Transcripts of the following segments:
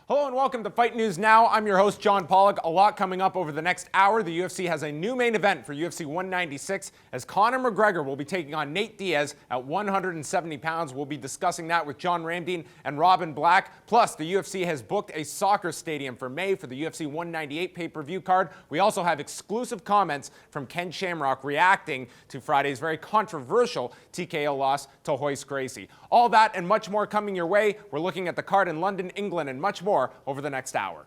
Hello and welcome to Fight News Now. I'm your host, John Pollock. A lot coming up over the next hour. The UFC has a new main event for UFC 196 as Conor McGregor will be taking on Nate Diaz at 170 pounds. We'll be discussing that with John Ramdine and Robin Black. Plus, the UFC has booked a soccer stadium for May for the UFC 198 pay-per-view card. We also have exclusive comments from Ken Shamrock reacting to Friday's very controversial TKO loss to Royce Gracie. All that and much more coming your way. We're looking at the card in London, England, and much more over the next hour.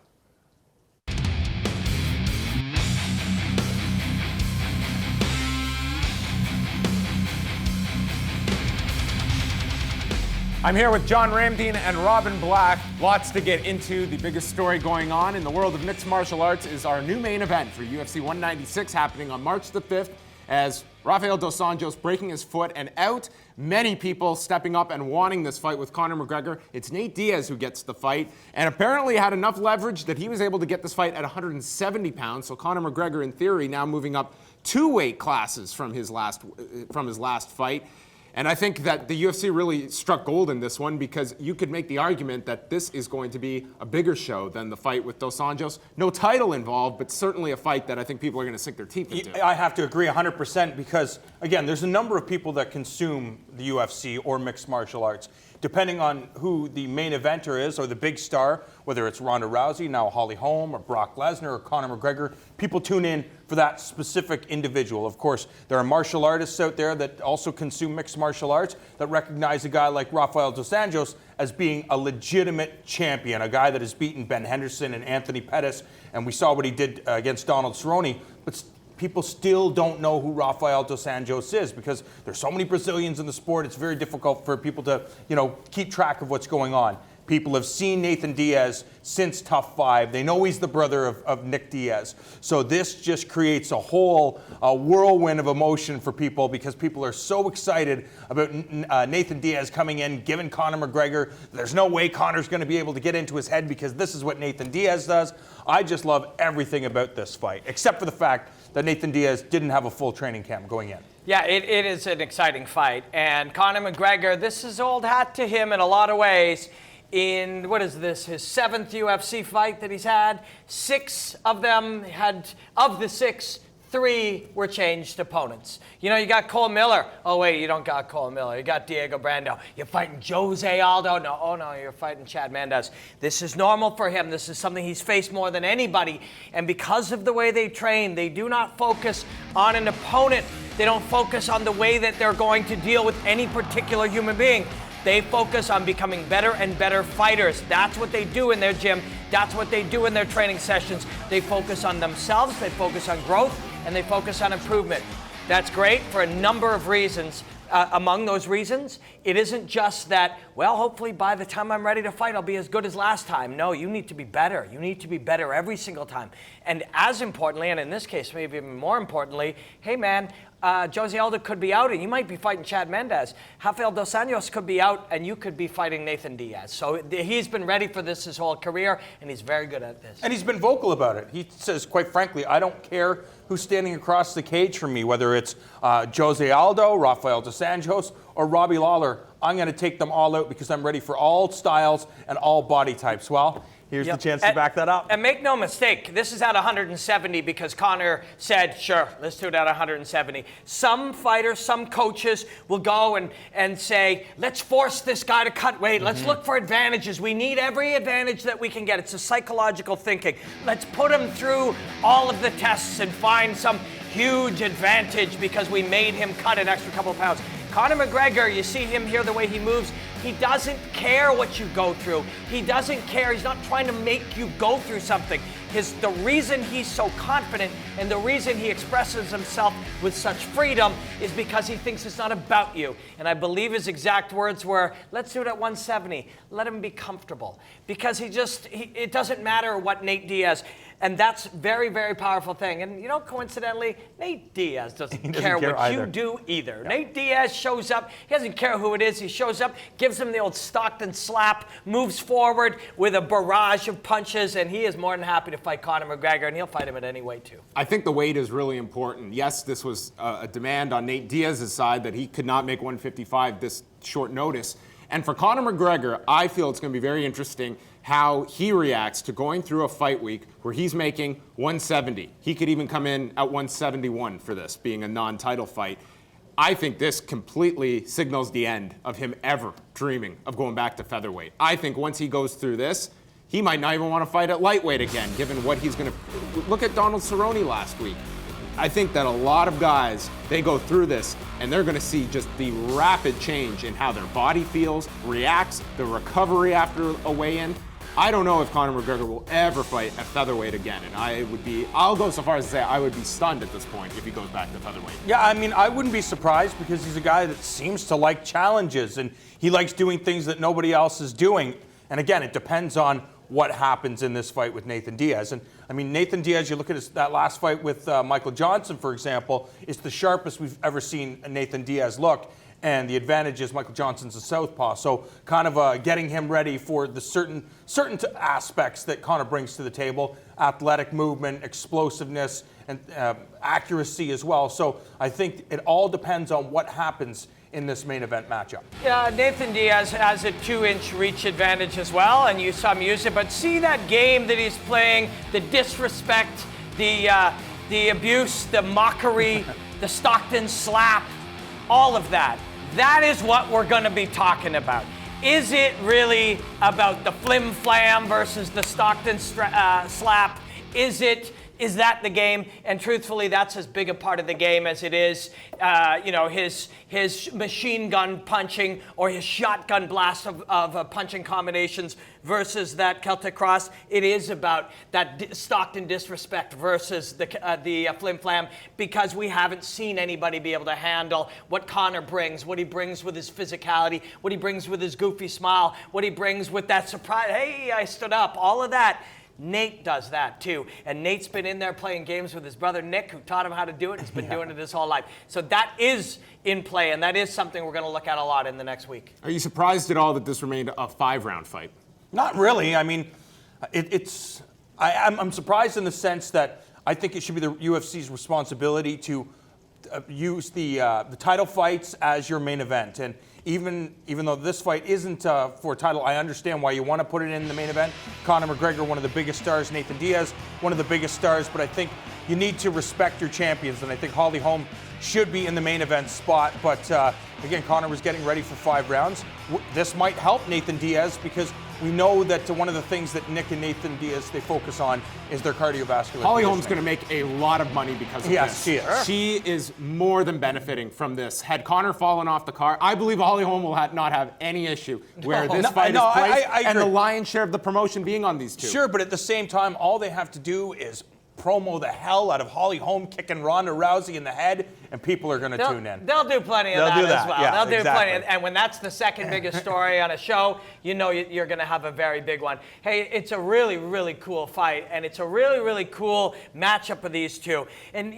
I'm here with John Ramdine and Robin Black. Lots to get into. The biggest story going on in the world of mixed martial arts is our new main event for UFC 196 happening on March the 5th as Rafael dos Anjos breaking his foot and out. Many people stepping up and wanting this fight with Conor McGregor. It's Nate Diaz who gets the fight and apparently had enough leverage that he was able to get this fight at 170 pounds. So Conor McGregor, in theory, now moving up 2 weight classes from his last fight. And I think that the UFC really struck gold in this one because you could make the argument that this is going to be a bigger show than the fight with dos Anjos. No title involved, but certainly a fight that I think people are going to sink their teeth into. I have to agree 100% because, again, there's a number of people that consume the UFC or mixed martial arts. Depending on who the main eventer is or the big star, whether it's Ronda Rousey, now Holly Holm, or Brock Lesnar, or Conor McGregor, people tune in for that specific individual. Of course, there are martial artists out there that also consume mixed martial arts that recognize a guy like Rafael dos Anjos as being a legitimate champion, a guy that has beaten Ben Henderson and Anthony Pettis, and we saw what he did against Donald Cerrone, but people still don't know who Rafael dos Anjos is because there's so many Brazilians in the sport. It's very difficult for people to, keep track of what's going on. People have seen Nathan Diaz since Tough 5. They know he's the brother of Nick Diaz. So this just creates a whole whirlwind of emotion for people because people are so excited about Nathan Diaz coming in, giving Conor McGregor. There's no way Conor's going to be able to get into his head because this is what Nathan Diaz does. I just love everything about this fight, except for the fact that Nathan Diaz didn't have a full training camp going in. Yeah, it is an exciting fight. And Conor McGregor, this is old hat to him in a lot of ways. In, what is this, his 7th UFC fight that he's had, 6 of them of the 6, 3 were changed opponents. You got Cole Miller. Oh, wait, you don't got Cole Miller. You got Diego Brando. You're fighting Jose Aldo. No, oh, no, you're fighting Chad Mendes. This is normal for him. This is something he's faced more than anybody. And because of the way they train, they do not focus on an opponent. They don't focus on the way that they're going to deal with any particular human being. They focus on becoming better and better fighters. That's what they do in their gym. That's what they do in their training sessions. They focus on themselves, they focus on growth, and they focus on improvement. That's great for a number of reasons. Among those reasons, it isn't just that, well, hopefully by the time I'm ready to fight, I'll be as good as last time. No, you need to be better. You need to be better every single time. And as importantly, and in this case, maybe even more importantly, hey man, Jose Aldo could be out and you might be fighting Chad Mendes. Rafael dos Anjos could be out and you could be fighting Nathan Diaz. So he's been ready for this his whole career and he's very good at this. And he's been vocal about it. He says, quite frankly, I don't care who's standing across the cage from me, whether it's Jose Aldo, Rafael dos Anjos, or Robbie Lawler. I'm going to take them all out because I'm ready for all styles and all body types. Well, here's the chance to back that up. And make no mistake, this is at 170 because Conor said, sure, let's do it at 170. Some fighters, some coaches will go and say, let's force this guy to cut weight. Let's look for advantages. We need every advantage that we can get. It's a psychological thinking. Let's put him through all of the tests and find some huge advantage because we made him cut an extra couple of pounds. Conor McGregor, you see him here, the way he moves, he doesn't care what you go through. He doesn't care. He's not trying to make you go through something. The reason he's so confident and the reason he expresses himself with such freedom is because he thinks it's not about you. And I believe his exact words were, let's do it at 170. Let him be comfortable. Because it doesn't matter what Nate Diaz. And that's a very, very powerful thing. And, coincidentally, Nate Diaz doesn't care what either. You do either. Yeah. Nate Diaz shows up. He doesn't care who it is. He shows up, gives him the old Stockton slap, moves forward with a barrage of punches, and he is more than happy to fight Conor McGregor, and he'll fight him at any weight, too. I think the weight is really important. Yes, this was a demand on Nate Diaz's side that he could not make 155 this short notice. And for Conor McGregor, I feel it's going to be very interesting how he reacts to going through a fight week where he's making 170. He could even come in at 171 for this, being a non-title fight. I think this completely signals the end of him ever dreaming of going back to featherweight. I think once he goes through this, he might not even want to fight at lightweight again, given what he's going to... Look at Donald Cerrone last week. I think that a lot of guys, they go through this, and they're going to see just the rapid change in how their body feels, reacts, the recovery after a weigh-in. I don't know if Conor McGregor will ever fight at featherweight again, and I'll go so far as to say I would be stunned at this point if he goes back to featherweight. Yeah, I mean, I wouldn't be surprised because he's a guy that seems to like challenges, and he likes doing things that nobody else is doing. And again, it depends on what happens in this fight with Nathan Diaz. And I mean, Nathan Diaz, you look at that last fight with Michael Johnson, for example, it's the sharpest we've ever seen Nathan Diaz look. And the advantage is Michael Johnson's a southpaw. So kind of getting him ready for the certain aspects that Conor brings to the table, athletic movement, explosiveness, and accuracy as well. So I think it all depends on what happens in this main event matchup. Yeah, Nathan Diaz has a 2-inch reach advantage as well, and you saw him use it. But see that game that he's playing, the disrespect, the abuse, the mockery, the Stockton slap, all of that. That is what we're going to be talking about. Is it really about the flim flam versus the Stockton slap? Is that the game? And truthfully, that's as big a part of the game as it is, his machine gun punching or his shotgun blast of punching combinations versus that Celtic cross. It is about that Stockton disrespect versus the flim flam, because we haven't seen anybody be able to handle what Conor brings, what he brings with his physicality, what he brings with his goofy smile, what he brings with that surprise, hey, I stood up, all of that. Nate does that too. And Nate's been in there playing games with his brother Nick, who taught him how to do it. He's been doing it his whole life. So that is in play, and that is something we're going to look at a lot in the next week. Are you surprised at all that this remained a 5-round fight? Not really. I mean, I'm surprised in the sense that I think it should be the UFC's responsibility to use the title fights as your main event. And even though this fight isn't for a title, I understand why you want to put it in the main event. Conor McGregor, one of the biggest stars. Nathan Diaz, one of the biggest stars. But I think you need to respect your champions, and I think Holly Holm should be in the main event spot. But again, Conor was getting ready for 5 rounds. This might help Nathan Diaz because we know that one of the things that Nick and Nathan Diaz, they focus on is their cardiovascular. Holly Holm's going to make a lot of money because of this. Yes, she is. She is more than benefiting from this. Had Conor fallen off the car, I believe Holly Holm will not have any issue where this fight is placed, I and the lion's share of the promotion being on these two. Sure, but at the same time, all they have to do is promo the hell out of Holly Holm kicking Ronda Rousey in the head, and people are going to tune in. They'll do plenty of that as well. Yeah, they'll do exactly. plenty. And when that's the second biggest story on a show, you know you're going to have a very big one. Hey, it's a really, really cool fight, and it's a really, really cool matchup of these two. And,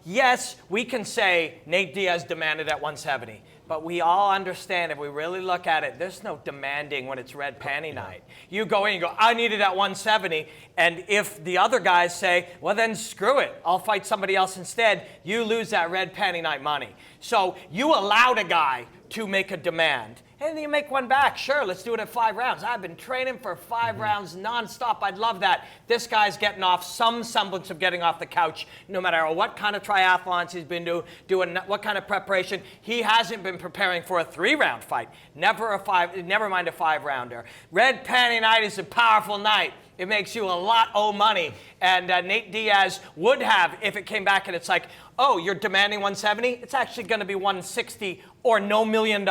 yes, we can say Nate Diaz demanded at 170. But we all understand, if we really look at it, there's no demanding when it's red panty night. You go in, you go, I need it at 170, and if the other guys say, well then screw it, I'll fight somebody else instead, you lose that red panty night money. So you allowed a guy to make a demand, and you make one back. Sure, let's do it at 5 rounds. I've been training for 5 rounds nonstop. I'd love that. This guy's getting off some semblance of getting off the couch, no matter what kind of triathlons he's been doing, what kind of preparation. He hasn't been preparing for a 3-round fight. Never mind a 5-rounder. Red panty night is a powerful night. It makes you a lot of money. And Nate Diaz would have, if it came back and it's like, oh, you're demanding 170? It's actually going to be 160 or no $1 million.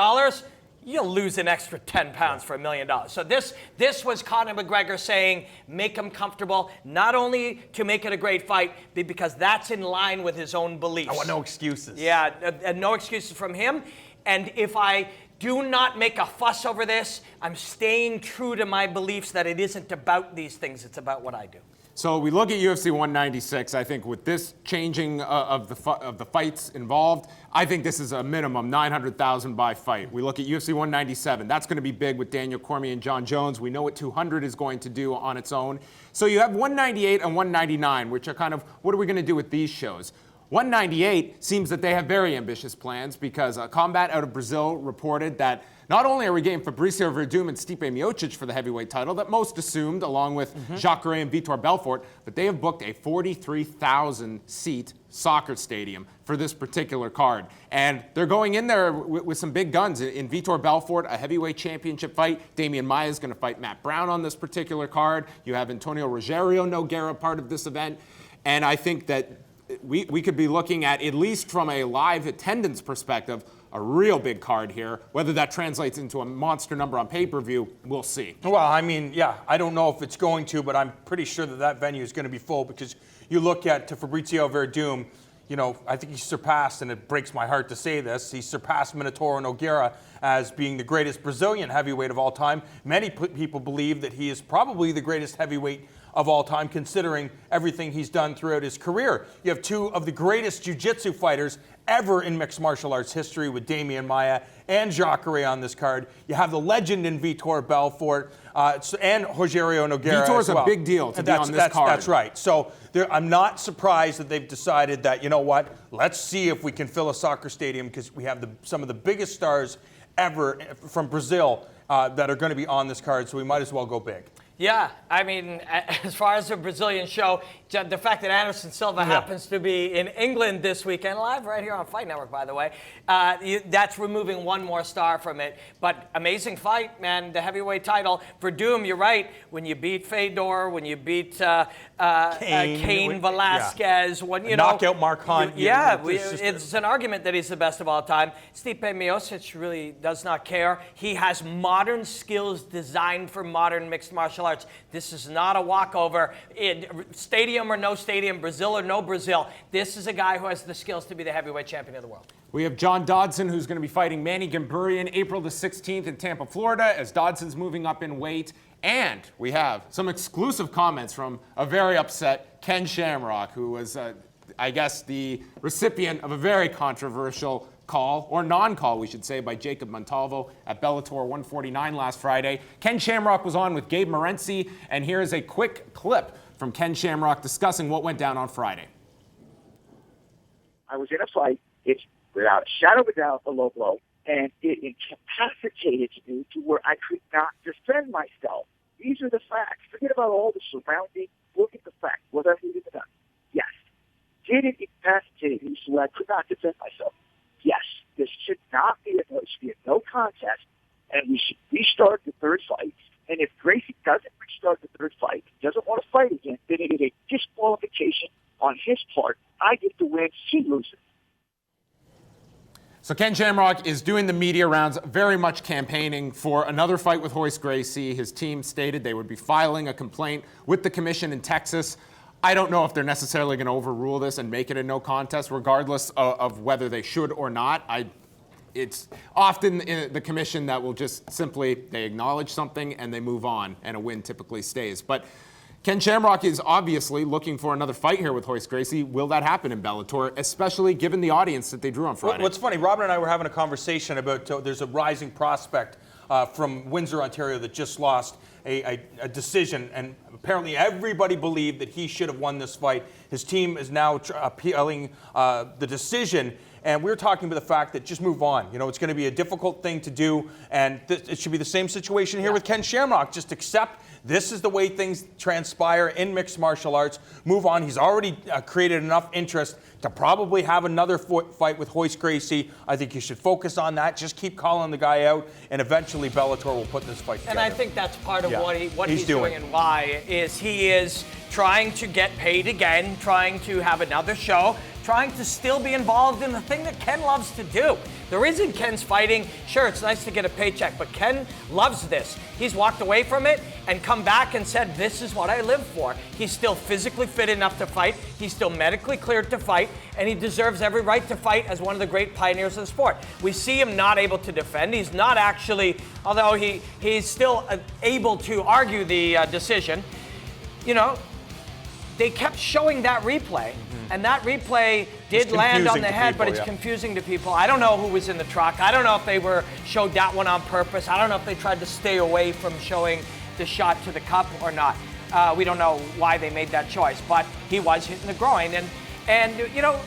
You'll lose an extra 10 pounds for $1 million. So this was Conor McGregor saying, make him comfortable, not only to make it a great fight, but because that's in line with his own beliefs. I want no excuses. Yeah, no excuses from him. And if I do not make a fuss over this, I'm staying true to my beliefs that it isn't about these things, it's about what I do. So we look at UFC 196. I think with this changing of the fights involved, I think this is a minimum $900,000 by fight. We look at UFC 197. That's going to be big with Daniel Cormier and John Jones. We know what 200 is going to do on its own. So you have 198 and 199, which are kind of, what are we going to do with these shows? 198 seems that they have very ambitious plans because Combat out of Brazil reported that Not only are we getting Fabricio Werdum and Stipe Miocic for the heavyweight title that most assumed, along with Jacare and Vitor Belfort, but they have booked a 43,000-seat soccer stadium for this particular card. And they're going in there with some big guns. In Vitor Belfort, a heavyweight championship fight. Damian Maia is going to fight Matt Brown on this particular card. You have Antonio Rogério Nogueira part of this event. And I think that we could be looking at least from a live attendance perspective, a real big card here. Whether that translates into a monster number on pay-per-view, we'll see. Well, I mean, yeah, I don't know if it's going to, but I'm pretty sure that venue is going to be full because you look at Fabricio Werdum, you know, I think he surpassed, and it breaks my heart to say this, he surpassed Minotauro Nogueira as being the greatest Brazilian heavyweight of all time. Many people believe that he is probably the greatest heavyweight of all time, considering everything he's done throughout his career. You have two of the greatest jiu-jitsu fighters ever in mixed martial arts history with Damian Maia and Jacare on this card. You have the legend in Vitor Belfort and Rogério Nogueira. Vitor's a big deal to be on this card. That's right. So I'm not surprised that they've decided that, you know what, let's see if we can fill a soccer stadium because we have some of the biggest stars ever from Brazil that are going to be on this card, so we might as well go big. Yeah, I mean, as far as the Brazilian show, the fact that Anderson Silva happens to be in England this weekend, live right here on Fight Network, by the way, that's removing one more star from it. But amazing fight, man, the heavyweight title. Werdum, you're right, when you beat Fedor, when you beat Cain Velasquez, when you know, knockout Mark Hunt. It's an argument that he's the best of all time. Stipe Miocic really does not care. He has modern skills designed for modern mixed martial arts. This is not a walkover. Stadium or no stadium, Brazil or no Brazil, this is a guy who has the skills to be the heavyweight champion of the world. We have John Dodson, who's going to be fighting Manny Gamburian April the 16th in Tampa, Florida, as Dodson's moving up in weight. And we have some exclusive comments from a very upset Ken Shamrock, who was, I guess, the recipient of a very controversial call, or non-call, we should say, by Jacob Montalvo at Bellator 149 last Friday. Ken Shamrock was on with Gabe Morency, and here is a quick clip from Ken Shamrock discussing what went down on Friday. I was in a fight. It's without a shadow of a doubt a low blow, and it incapacitated me to where I could not defend myself. These are the facts. Forget about all the surrounding. Look at the facts. Was I leading the gun? Yes. Did it incapacitate me so I could not defend myself? Yes. This should not be there should be a no contest, and we should restart the third fight. And if Gracie doesn't restart the third fight, doesn't want to fight again, then it is a disqualification on his part. I get the win, he loses. So Ken Shamrock is doing the media rounds, very much campaigning for another fight with Royce Gracie. His team stated they would be filing a complaint with the commission in Texas. I don't know if they're necessarily going to overrule this and make it a no contest, regardless of whether they should or not. It's often the commission that will just simply, they acknowledge something and they move on, and a win typically stays. But Ken Shamrock is obviously looking for another fight here with Royce Gracie. Will that happen in Bellator, especially given the audience that they drew on Friday? What's funny, Robin and I were having a conversation about there's a rising prospect from Windsor, Ontario that just lost a decision, and apparently everybody believed that he should have won this fight. His team is now appealing the decision. And we're talking about the fact that just move on. You know, it's going to be a difficult thing to do, and it should be the same situation here with Ken Shamrock. Just accept this is the way things transpire in mixed martial arts. Move on. He's already created enough interest to probably have another fight with Royce Gracie. I think you should focus on that. Just keep calling the guy out, and eventually Bellator will put this fight together. And I think that's part of what he's doing and why is he is trying to get paid again, trying to have another show, trying to still be involved in the thing that Ken loves to do. The reason Ken's fighting, sure, it's nice to get a paycheck, but Ken loves this. He's walked away from it and come back and said, this is what I live for. He's still physically fit enough to fight. He's still medically cleared to fight, and he deserves every right to fight as one of the great pioneers of the sport. We see him not able to defend. He's not actually, although he's still able to argue the decision. You know, they kept showing that replay, and that replay did land on the head, but it's confusing to people. I don't know who was in the truck. I don't know if they showed that one on purpose. I don't know if they tried to stay away from showing the shot to the cup or not. We don't know why they made that choice, but he was hitting the groin. And you know,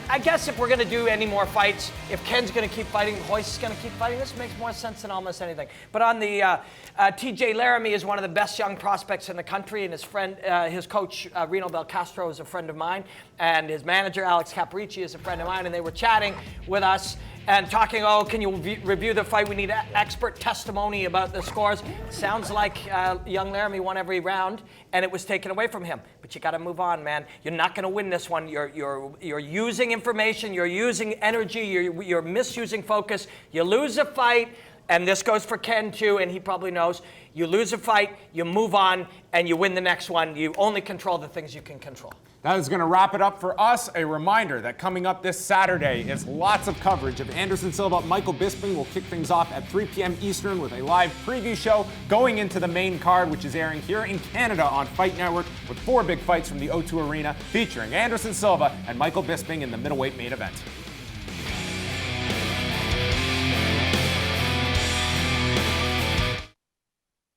I guess if we're going to do any more fights, if Ken's going to keep fighting, Royce is going to keep fighting, this makes more sense than almost anything. But on the TJ Laramie is one of the best young prospects in the country, and his friend, his coach, Reno Belcastro, is a friend of mine, and his manager, Alex Caparicci, is a friend of mine, and they were chatting with us and talking, can you review the fight? We need expert testimony about the scores. Sounds like young Laramie won every round, and it was taken away from him. But you got to move on, man. You're not going to win this one. You're using information. You're using energy. You're misusing focus. You lose a fight, and this goes for Ken too, and he probably knows. You lose a fight, you move on, and you win the next one. You only control the things you can control. That is going to wrap it up for us. A reminder that coming up this Saturday is lots of coverage of Anderson Silva. Michael Bisping will kick things off at 3 p.m. Eastern with a live preview show going into the main card, which is airing here in Canada on Fight Network, with 4 big fights from the O2 Arena featuring Anderson Silva and Michael Bisping in the middleweight main event.